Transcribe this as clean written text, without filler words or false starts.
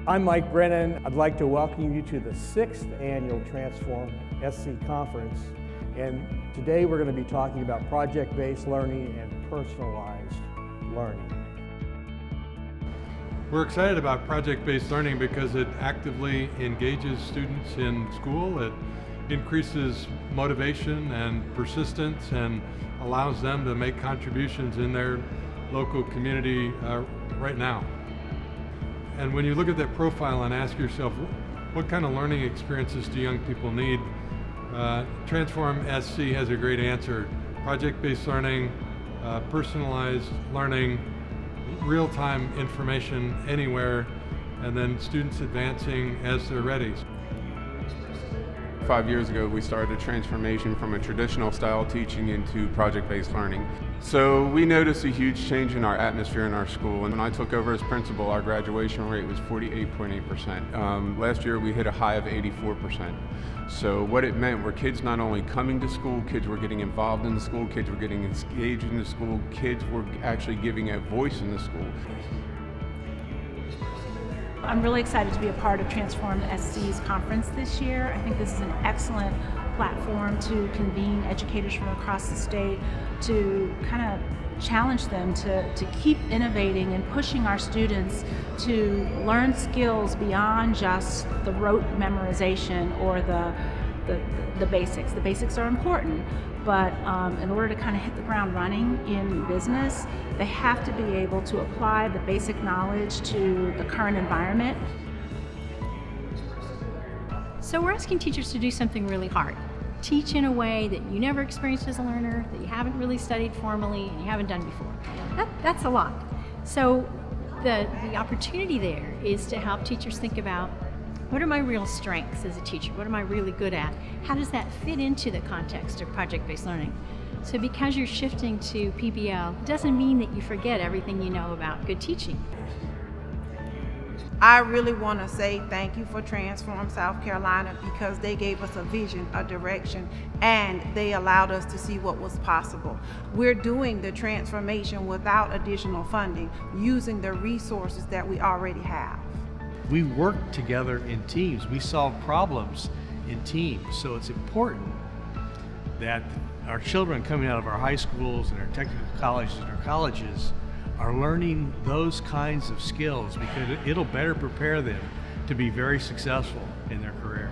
I'm Mike Brennan. I'd like to welcome you to the 6th annual TransformSC Conference. And today we're going to be talking about project-based learning and personalized learning. We're excited about project-based learning because it actively engages students in school. It increases motivation and persistence and allows them to make contributions in their local community right now. And when you look at that profile and ask yourself, what kind of learning experiences do young people need? TransformSC has a great answer. Project-based learning, personalized learning, real-time information anywhere, and then students advancing as they're ready. 5 years ago, we started a transformation from a traditional style teaching into project-based learning. So we noticed a huge change in our atmosphere in our school. And when I took over as principal, our graduation rate was 48.8%. Last year, we hit a high of 84%. So what it meant were kids not only coming to school, kids were getting involved in the school, kids were getting engaged in the school, kids were actually giving a voice in the school. I'm really excited to be a part of TransformSC's conference this year. I think this is an excellent platform to convene educators from across the state to kind of challenge them to keep innovating and pushing our students to learn skills beyond just the rote memorization or the basics. The basics are important, but in order to kind of hit the ground running in business, they have to be able to apply the basic knowledge to the current environment. So we're asking teachers to do something really hard. Teach in a way that you never experienced as a learner, that you haven't really studied formally, and you haven't done before. That's a lot. So the opportunity there is to help teachers think about, what are my real strengths as a teacher? What am I really good at? How does that fit into the context of project-based learning? So because you're shifting to PBL, it doesn't mean that you forget everything you know about good teaching. I really want to say thank you for Transform South Carolina because they gave us a vision, a direction, and they allowed us to see what was possible. We're doing the transformation without additional funding, using the resources that we already have. We work together in teams. We solve problems in teams. So it's important that our children coming out of our high schools and our technical colleges and our colleges are learning those kinds of skills because it'll better prepare them to be very successful in their career.